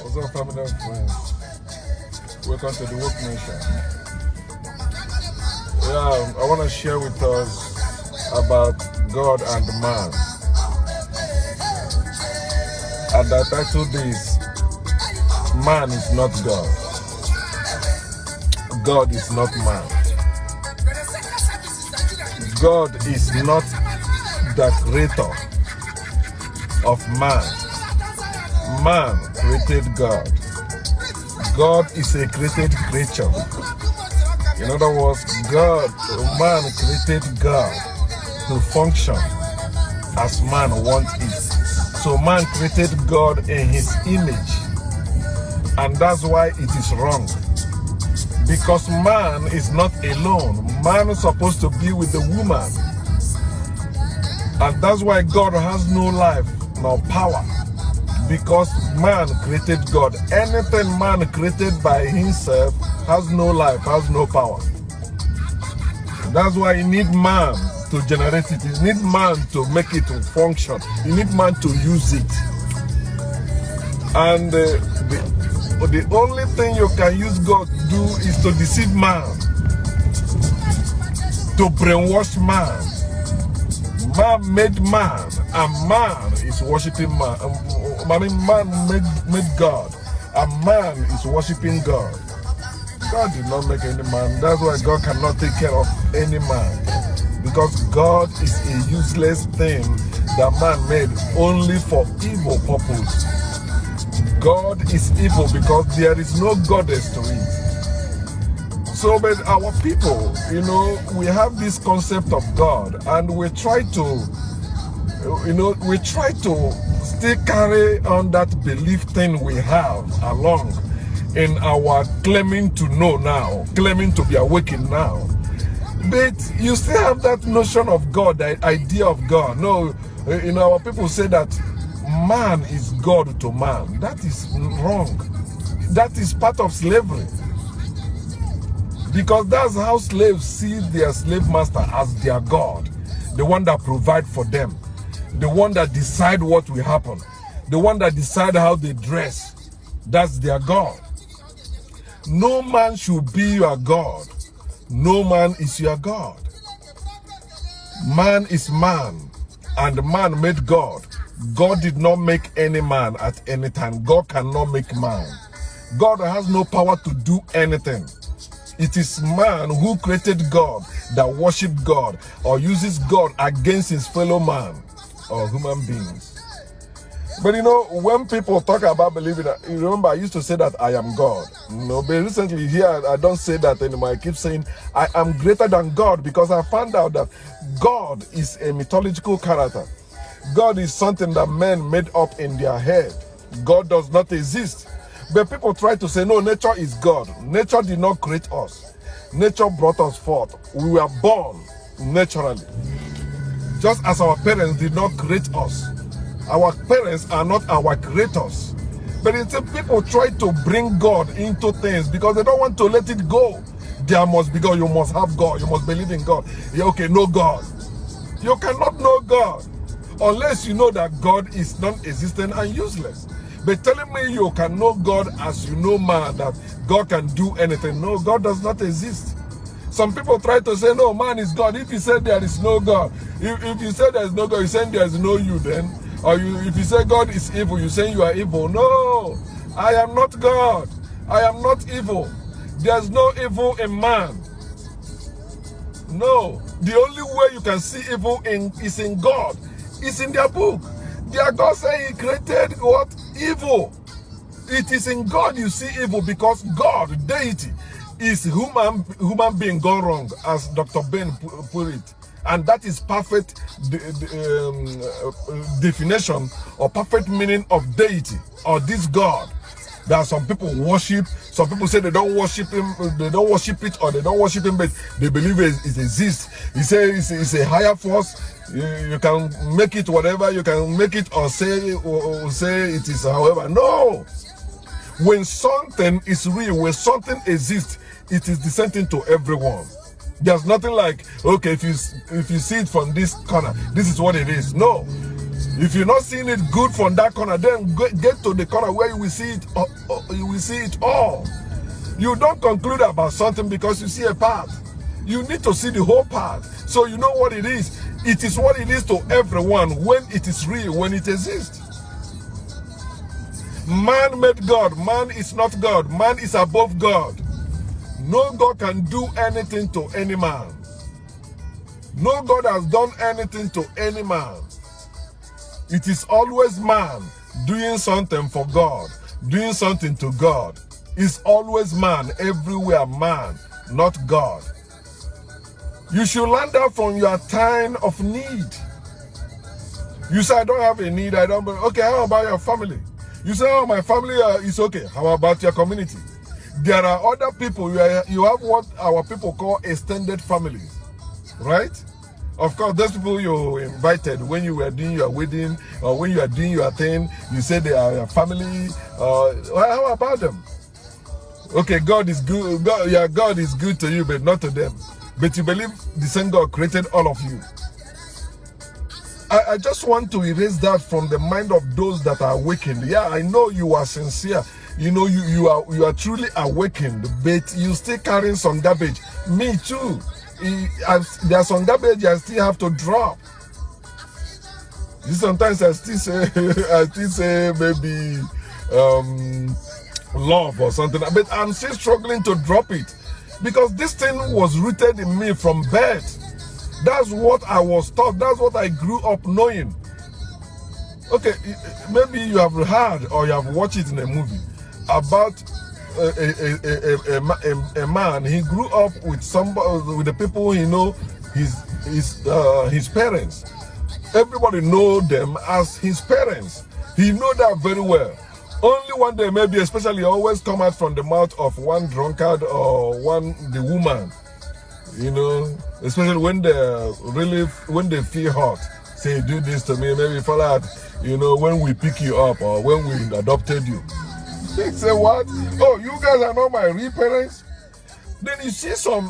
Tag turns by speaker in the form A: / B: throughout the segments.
A: What's up, family and friends? Welcome to the Woke Nation. Yeah, I want to share with us about God and man. And I titled this, Man is not God. God is not man. God is not the creator of man. Man created God. God is a created creature. In other words, man created God to function as man wants it. So man created God in his image. And that's why it is wrong. Because man is not alone. Man is supposed to be with the woman. And that's why God has no life nor power. Because man created God. Anything man created by himself has no life, has no power. That's why you need man to generate it. You need man to make it function. You need man to use it. And the only thing you can use God to do is to deceive man, to brainwash man. Man made man, and man is worshiping man. Man made God, and man is worshiping God. God did not make any man. That's why God cannot take care of any man. Because God is a useless thing that man made only for evil purpose. God is evil because there is no goddess to it. So, but our people, we have this concept of God, and we try to, still carry on that belief thing we have along in our claiming to know now, claiming to be awakened now. But you still have that notion of God, the idea of God. No, our people say that man is God to man. That is wrong. That is part of slavery. Because that's how slaves see their slave master as their God. The one that provides for them. The one that decides what will happen. The one that decides how they dress. That's their God. No man should be your God. No man is your God. Man is man. And man made God. God did not make any man at any time. God cannot make man. God has no power to do anything. It is man who created God that worships God or uses God against his fellow man or human beings. But when people talk about believing, remember I used to say that I am God. But recently here I don't say that anymore. I keep saying I am greater than God because I found out that God is a mythological character. God is something that men made up in their head. God does not exist. But people try to say, no, nature is God. Nature did not create us. Nature brought us forth. We were born naturally. Just as our parents did not create us. Our parents are not our creators. But people try to bring God into things because they don't want to let it go. There must be God. You must have God. You must believe in God. Okay, no God. You cannot know God unless you know that God is non-existent and useless. But telling me you can know God as you know man, that God can do anything. No, God does not exist. Some people try to say, no, man is God. If you say there is no God, if you say there is no God, you say there is no you then. Or if you say God is evil, you say you are evil. No, I am not God. I am not evil. There's no evil in man. No, the only way you can see evil is in God. It's in their book. Their God said he created what? Evil. It is in God you see evil because God, deity, is human being gone wrong, as Dr. Ben put it. And that is perfect definition or perfect meaning of deity or this God that some people worship. Some people say they don't worship him, they don't worship it, or they don't worship him, but they believe it exists. He says it's a higher force. You can make it whatever, you can make it or say it is however. No! When something is real, when something exists, it is the same thing to everyone. There's nothing like, okay, if you see it from this corner, this is what it is. No. If you're not seeing it good from that corner, then get to the corner where you will see it. You will see it all. You don't conclude about something because you see a part. You need to see the whole part, so you know what it is. It is what it is to everyone when it is real, when it exists. Man made God. Man is not God. Man is above God. No God can do anything to any man. No God has done anything to any man. It is always man doing something for God, doing something to God. It's always man, everywhere man, not God. You should learn that from your time of need. You say, I don't have a need, I don't. Okay, how about your family? You say, oh, my family is okay. How about your community? There are other people, you have what our people call extended families, right? Of course, those people you invited when you were doing your wedding or when you are doing your thing, you said they are your family. How about them? Okay, God is good. God is good to you, but not to them. But you believe the same God created all of you. I just want to erase that from the mind of those that are awakened. Yeah, I know you are sincere. You know you are truly awakened, but you still carrying some garbage. Me too. There's some garbage I still have to drop. Sometimes I still say maybe love or something, but I'm still struggling to drop it because this thing was rooted in me from birth. That's what I was taught. That's what I grew up knowing. Okay, maybe you have heard or you have watched it in a movie about a man. He grew up with with the people he know, his parents. Everybody know them as his parents. He know that very well. Only one day, maybe especially, always come out from the mouth of one drunkard or the woman. You know, especially when they feel hot, say, do this to me, maybe fall out, you know, when we pick you up or when we adopted you. They say, what? Oh, you guys are not my real parents? Then you see some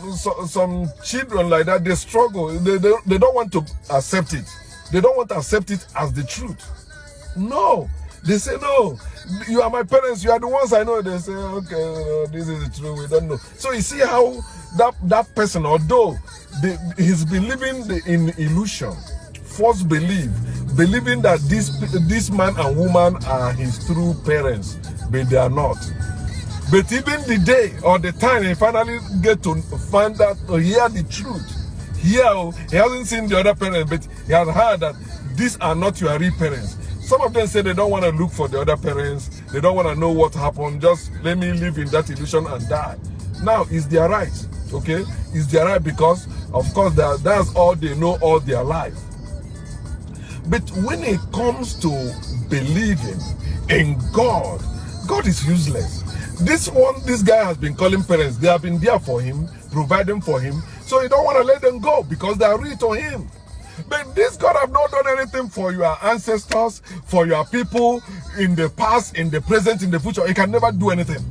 A: children like that, they struggle. They don't want to accept it. They don't want to accept it as the truth. No. They say, no, you are my parents, you are the ones I know. They say, okay, no, this is the truth, we don't know. So you see how that person, although he's been living in illusion, false belief, believing that this man and woman are his true parents, but they are not. But even the day or the time he finally get to find out or hear the truth, he hasn't seen the other parents, but he has heard that these are not your real parents. Some of them say they don't want to look for the other parents. They don't want to know what happened. Just let me live in that illusion and die. Now, it's their right, okay? It's their right because, of course, that's all they know all their life. But when it comes to believing in God, God is useless. This guy has been calling parents. They have been there for him, providing for him. So he don't want to let them go because they are real to him. But this God have not done anything for your ancestors, for your people in the past, in the present, in the future. He can never do anything.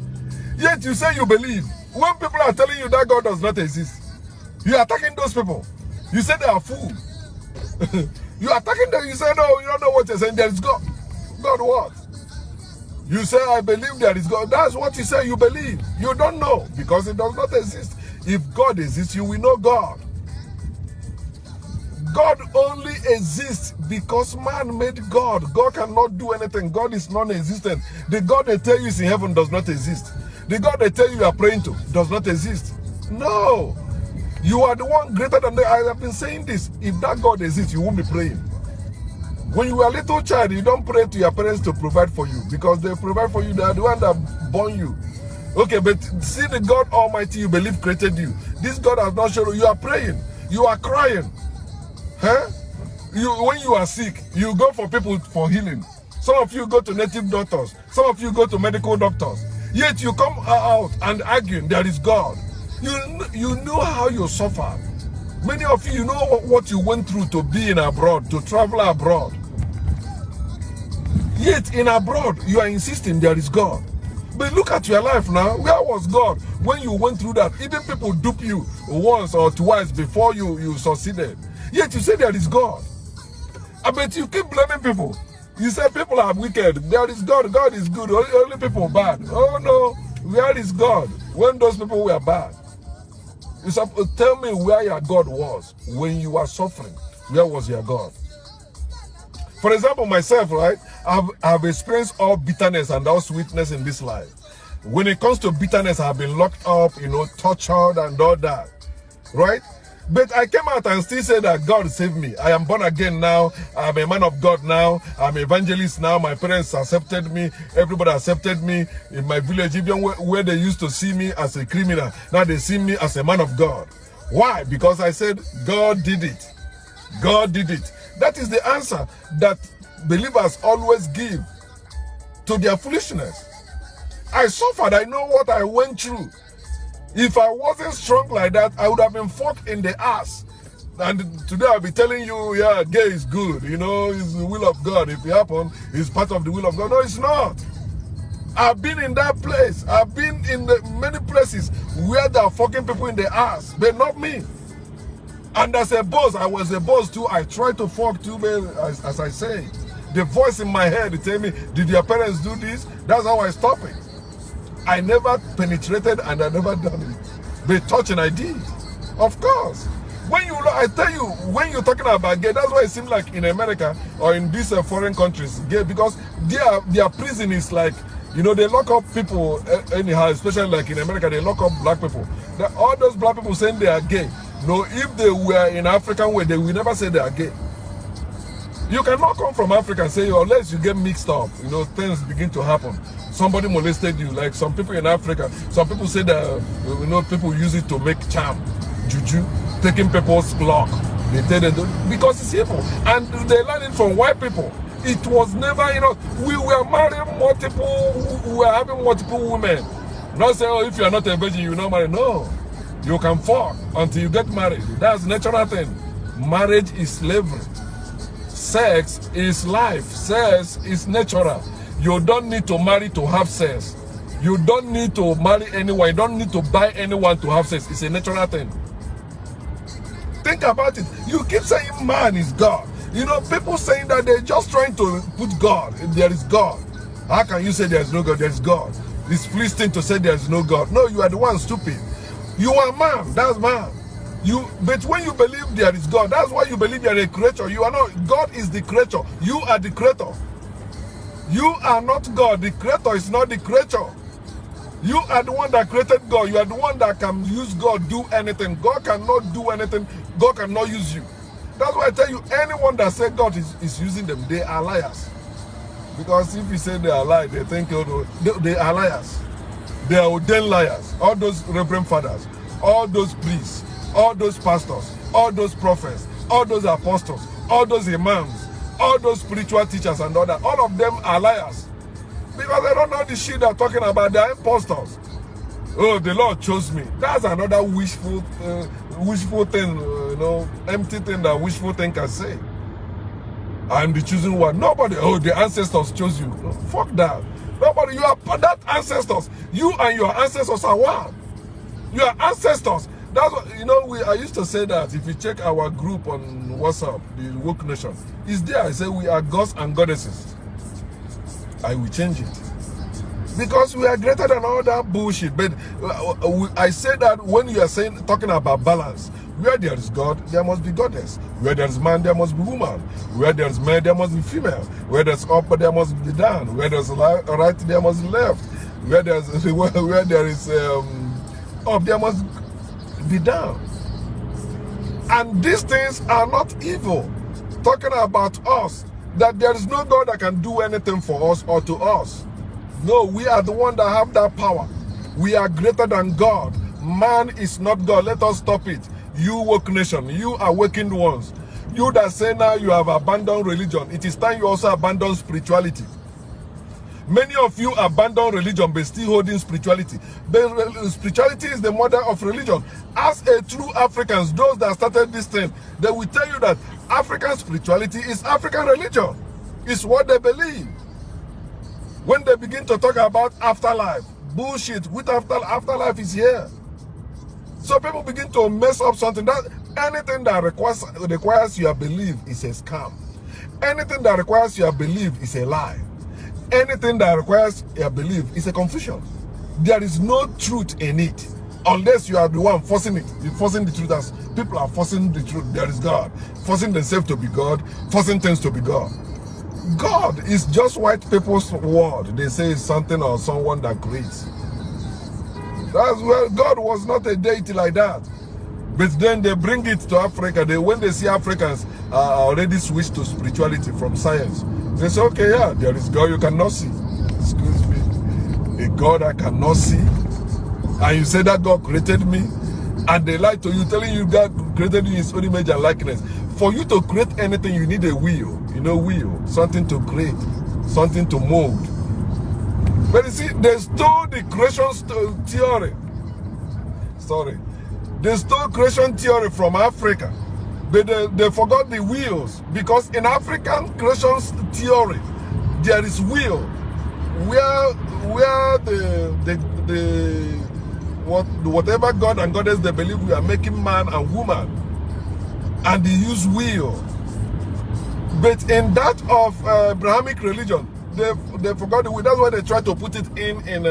A: Yet you say you believe. When people are telling you that God does not exist, you are attacking those people. You say they are fools. You are attacking them. You say, no, you don't know what you're saying. There is God. God what? You say, I believe there is God. That's what you say you believe. You don't know because it does not exist. If God exists, you will know God. God only exists because man made God. God cannot do anything. God is non-existent. The God they tell you is in heaven does not exist. The God they tell you are praying to does not exist. No. You are the one greater than I have been saying this. If that God exists, you won't be praying. When you were a little child, you don't pray to your parents to provide for you because they provide for you. They are the one that born you. Okay, but see the God Almighty you believe created you. This God has not shown you. You are praying. You are crying. Huh? When you are sick, you go for people for healing. Some of you go to native doctors. Some of you go to medical doctors. Yet you come out and arguing there is God. You know how you suffer. Many of you know what you went through to be in abroad, to travel abroad. Yet in abroad, you are insisting there is God. But look at your life now. Where was God when you went through that? Even people dupe you once or twice before you succeeded. Yet you say there is God. I bet you keep blaming people. You say people are wicked. There is God. God is good. Only people bad. Oh no. Where is God when those people were bad? You say, tell me where your God was when you were suffering. Where was your God? For example, myself, right? I've experienced all bitterness and all sweetness in this life. When it comes to bitterness, I've been locked up, tortured and all that, right? But I came out and still said that God saved me. I am born again now. I'm a man of God now. I'm an evangelist now. My parents accepted me. Everybody accepted me in my village, even where they used to see me as a criminal. Now they see me as a man of God. Why? Because I said God did it. God did it. That is the answer that believers always give to their foolishness. I suffered. I know what I went through. If I wasn't strong like that, I would have been fucked in the ass. And today I'll be telling you, yeah, gay is good. It's the will of God. If it happens, it's part of the will of God. No, it's not. I've been in that place. I've been in many places where they are fucking people in the ass, but not me. And as a boss, I was a boss too. I tried to fuck too, but as I say, the voice in my head tell me, did your parents do this? That's how I stop it. I never penetrated and I never done it. But touching I did. Of course. I tell you, when you're talking about gay, that's why it seems like in America or in these foreign countries, gay, because their prison is like, they lock up people anyhow, especially like in America, they lock up black people. All those black people saying they are gay. No, if they were in African way, they will never say they are gay. You cannot come from Africa and say, unless you get mixed up, things begin to happen. Somebody molested you, like some people in Africa. Some people say that, people use it to make charm, juju, taking people's luck. They tell them, because it's evil. And they learn it from white people. It was never, we were marrying we were having multiple women. Not say, if you are not a virgin, you will not marry. No. You can fuck until you get married. That's a natural thing. Marriage is slavery. Sex is life. Sex is natural. You don't need to marry to have sex. You don't need to marry anyone. You don't need to buy anyone to have sex. It's a natural thing. Think about it. You keep saying man is God. People saying that they're just trying to put God. There is God. How can you say there is no God? There is God. It's fleeting to say there is no God. No, you are the one stupid. You are man. That's man. But when you believe there is God, that's why you believe you are a creator. You are not. God is the creator. You are the creator. You are not God. The creator is not the creator. You are the one that created God. You are the one that can use God, do anything. God cannot do anything. God cannot use you. That's why I tell you, anyone that says God is using them, they are liars. Because if you say they are liars, they think they are liars. They are ordained liars. All those reverend fathers, all those priests, all those pastors, all those prophets, all those apostles, all those imams, all those spiritual teachers and all that, all of them are liars. Because they don't know the shit they're talking about. They're imposters. Oh, the Lord chose me. That's another wishful thing, empty thing that wishful thing can say. I'm the chosen one. Nobody, the ancestors chose you. No, fuck that. Nobody, you are that ancestors. You and your ancestors are one. Your ancestors. That's what, I used to say that if you check our group on WhatsApp, the Woke Nation, it's there. I say we are gods and goddesses. I will change it. Because we are greater than all that bullshit. But I say that when you are talking about balance, where there is God, there must be goddess. Where there is man, there must be woman. Where there is man, there must be female. Where there is up, there must be down. Where there is right, there must be left. Where there is up, there must be down. And these things are not evil. Talking about us, that there is no God that can do anything for us or to us. No, we are the one that have that power. We are greater than God. Man is not God. Let us stop it. You Woke Nation, you awakened ones. You that say now you have abandoned religion, it is time you also abandon spirituality. Many of you abandon religion but still holding spirituality. But spirituality is the mother of religion. As a true Africans, those that started this thing, they will tell you that African spirituality is African religion. It's what they believe. When they begin to talk about afterlife, bullshit, with afterlife is here. So people begin to mess up something. That anything that requires your belief is a scam. Anything that requires your belief is a lie. Anything that requires your belief is a confusion. There is no truth in it unless you are the one forcing it. You're forcing the truth as people are forcing the truth. There is God. Forcing themselves to be God. Forcing things to be God. God is just white people's word. They say it's something or someone that creates. That's where God was not a deity like that. But then they bring it to Africa. When they see Africans already switched to spirituality from science, they say, okay, yeah, there is God you cannot see. Excuse me. A God I cannot see. And you say that God created me. And they lie to you, telling you God created you in his own image and likeness. For you to create anything, you need a will. You know, will. Something to create. Something to mold. But you see, they stole the creation theory. Sorry. They stole creation theory from Africa. But they forgot the wheels. Because in African creation theory, there is will. Where whatever God and goddess they believe, we are making man and woman. And they use will. But in that of Abrahamic religion, they forgot the will. That's why they try to put it in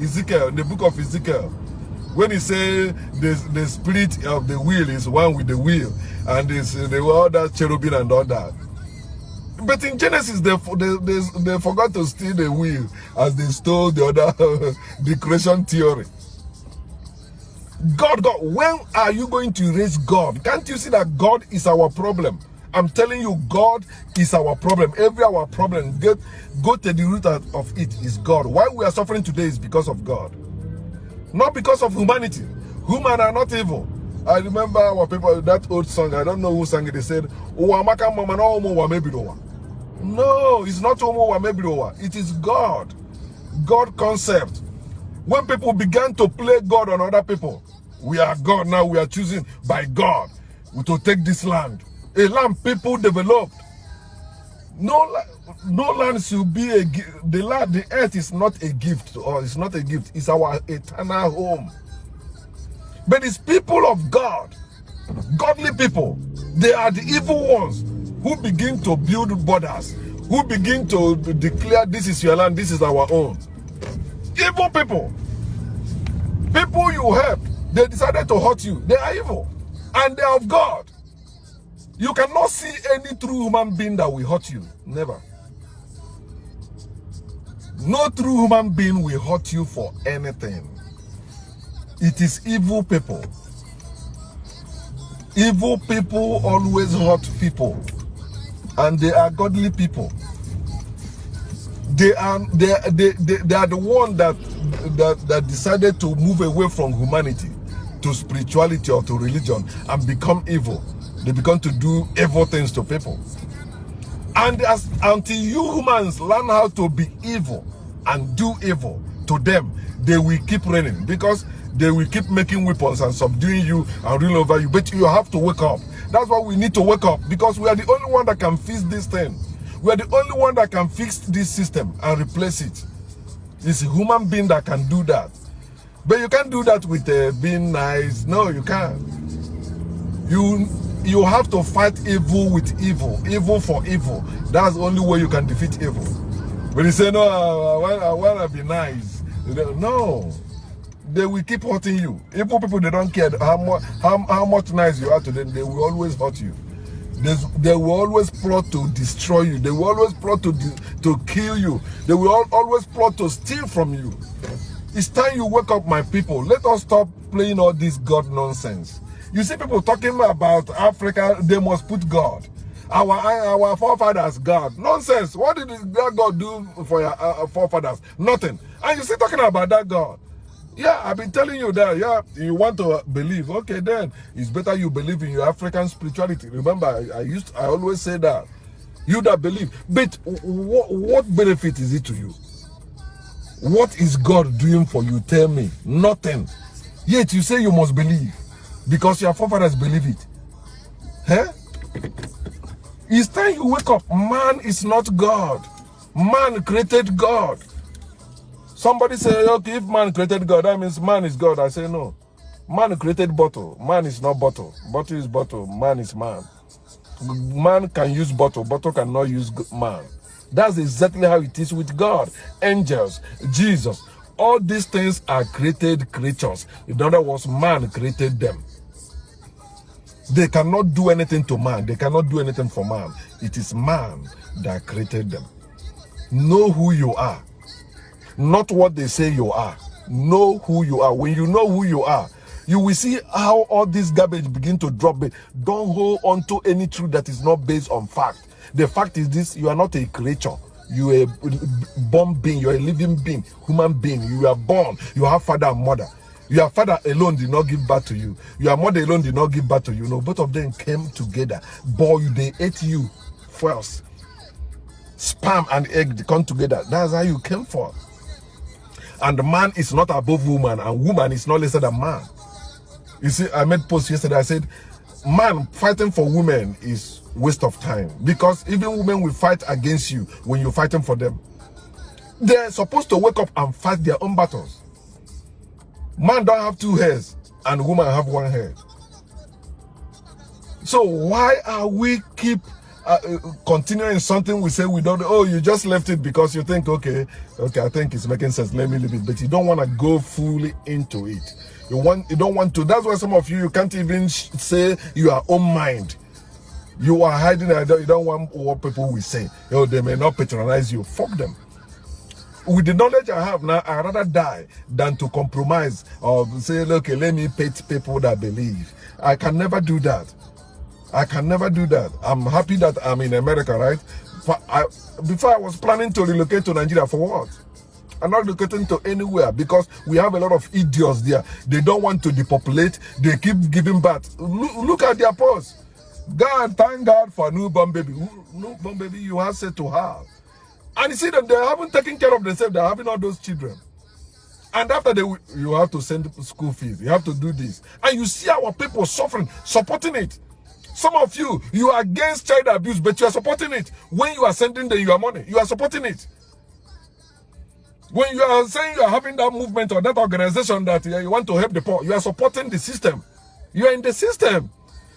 A: Ezekiel, in the book of Ezekiel. When he say the spirit of the will is one with the will, and the all that cherubim and all that. But in Genesis, they forgot to steal the will as they stole the other the creation theory. God, when are you going to erase God? Can't you see that God is our problem? I'm telling you, God is our problem. Every our problem, go to the root of it is God. Why we are suffering today is because of God. Not because of humanity. Humans are not evil. I remember our people, that old song, I don't know who sang it, they said, no, it's not it is God. God concept. When people began to play God on other people, we are God now, we are choosing by God to take this land. A land people developed. No land should be a gift. The earth is not a gift to us. It's not a gift. It's our eternal home. But it's people of God, godly people. They are the evil ones who begin to build borders, who begin to declare this is your land, this is our own. Evil people. People you help, they decided to hurt you. They are evil. And they are of God. You cannot see any true human being that will hurt you. Never. No true human being will hurt you for anything. It is evil people. Evil people always hurt people. And they are godly people. They are the one that decided to move away from humanity to spirituality or to religion and become evil. They begin to do evil things to people. And until you humans learn how to be evil and do evil to them, they will keep reigning, because they will keep making weapons and subduing you and ruling over you. But you have to wake up. That's why we need to wake up, because we are the only one that can fix this thing. We are the only one that can fix this system and replace it. It's a human being that can do that. But you can't do that with being nice. No, you can't. You have to fight evil with evil. Evil for evil. That's the only way you can defeat evil. When you say, no, I want to be nice. No. They will keep hurting you. Evil people, they don't care how much nice you are to them. They will always hurt you. They will always plot to destroy you. They will always plot to kill you. They will always plot to steal from you. It's time you wake up, my people. Let us stop playing all this God nonsense. You see people talking about Africa, they must put God. Our forefathers, God. Nonsense. What did that God do for your forefathers? Nothing. And you still talking about that God. Yeah, I've been telling you that. Yeah, you want to believe. Okay, then it's better you believe in your African spirituality. Remember, I always say that. You that believe. But what benefit is it to you? What is God doing for you? Tell me. Nothing. Yet you say you must believe because your forefathers believe it. Huh? It's time you wake up. Man is not God. Man created God. Somebody say, okay, if man created God, that means man is God. I say no. Man created bottle. Man is not bottle. Bottle is bottle. Man is man. Man can use bottle, bottle cannot use man. That's exactly how it is with God, angels, Jesus. All these things are created creatures. In other words, man created them. They cannot do anything to man. They cannot do anything for man. It is man that created them. Know who you are. Not what they say you are. Know who you are. When you know who you are, you will see how all this garbage begin to drop. Don't hold on to any truth that is not based on fact. The fact is this: you are not a creature. You are a born being. You are a living being, human being. You are born. You have father and mother. Your father alone did not give birth to you. Your mother alone did not give birth to you. No, both of them came together. Boy, they ate you first. Sperm and egg, they come together. That's how you came from. And man is not above woman, and woman is not lesser than man. You see, I made post yesterday. I said, man fighting for women is waste of time, because even women will fight against you when you're fighting for them. They're supposed to wake up and fight their own battles. Man don't have two heads, and woman have one head. So why are we keep continuing something we say we don't? Oh, you just left it because you think, okay, I think it's making sense, let me leave it. But you don't want to go fully into it. You don't want to. That's why some of you can't even say your own mind. You are hiding. You don't want what people will say. Oh, they may not patronize you. Fuck them. With the knowledge I have now, I'd rather die than to compromise or say, okay, let me pet people that believe. I can never do that. I can never do that. I'm happy that I'm in America, right? Before I was planning to relocate to Nigeria for what? I'm not relocating to anywhere because we have a lot of idiots there. They don't want to depopulate. They keep giving birth. Look at their posts. God, thank God for a newborn baby. Newborn baby you have said to have. And you see them, they haven't taken care of themselves. They're having all those children. And after you have to send school fees. You have to do this. And you see our people suffering, supporting it. Some of you, you are against child abuse, but you are supporting it. When you are sending them your money, you are supporting it. When you are saying you are having that movement or that organization that you want to help the poor, you are supporting the system. You are in the system.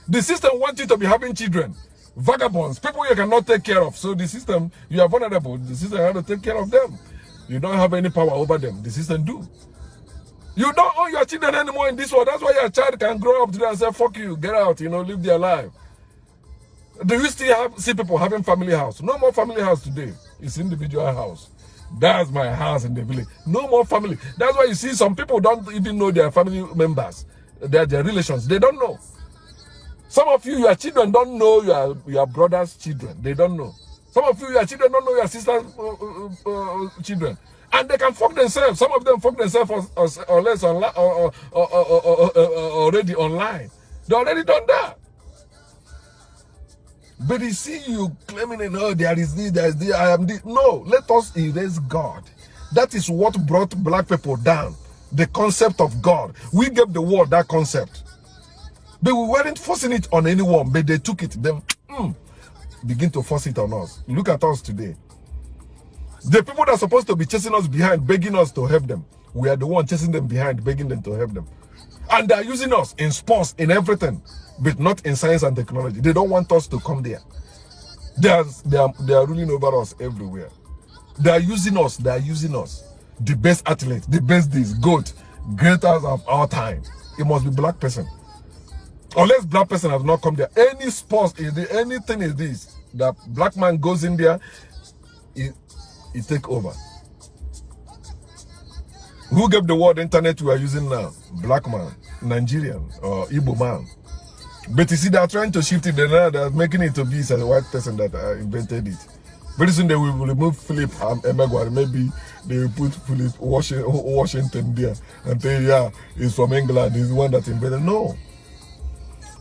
A: The system wants you to be having children. Vagabonds, people you cannot take care of. So the system, you are vulnerable. The system has to take care of them. You don't have any power over them. The system do. You don't own your children anymore in this world. That's why your child can grow up today and say, fuck you, get out, live their life. Do you still see people having family house? No more family house today. It's individual house. That's my house in the village. No more family. That's why you see some people don't even know their family members. Their relations. They don't know. Some of you, your children don't know your brother's children. They don't know. Some of you, your children don't know your sister's children. And they can fuck themselves. Some of them fuck themselves or less online, or already online. They already done that. But you see you claiming, there is this, there is this, I am this. No, let us erase God. That is what brought black people down. The concept of God. We gave the world that concept. But we weren't forcing it on anyone, but they took it. Then begin to force it on us. Look at us today. The people that are supposed to be chasing us behind, begging us to help them, we are the one chasing them behind, begging them to help them. And they are using us in sports, in everything, but not in science and technology. They don't want us to come there. They are ruling over us everywhere. They are using us. They are using us. The best athletes, the best this, GOAT, greatest of all time. It must be black person. Unless black person has not come there. Any sports, anything is this. The black man goes in there, it take over. Who gave the word internet we are using now? Black man, Nigerian, or Igbo man. But you see, they are trying to shift it. They're making it to be as a white person that invented it. Very soon they will remove Philip Emeagwali. Maybe they will put Philip Washington there and say, yeah, he's from England. He's the one that invented. No.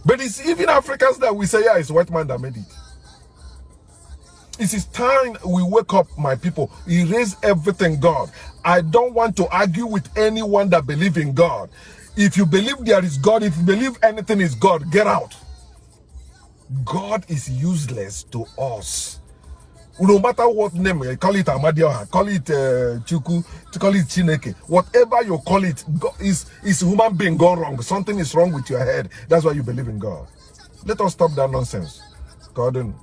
A: But it's even Africans that we say, yeah, it's white man that made it. It is time we wake up, my people. Erase everything God. I don't want to argue with anyone that believes in God. If you believe there is God, if you believe anything is God, get out. God is useless to us. No matter what name, call it Amadioha, call it Chuku, call it Chineke, whatever you call it, God is human being gone wrong. Something is wrong with your head. That's why you believe in God. Let us stop that nonsense. Ka ọ dịnụ.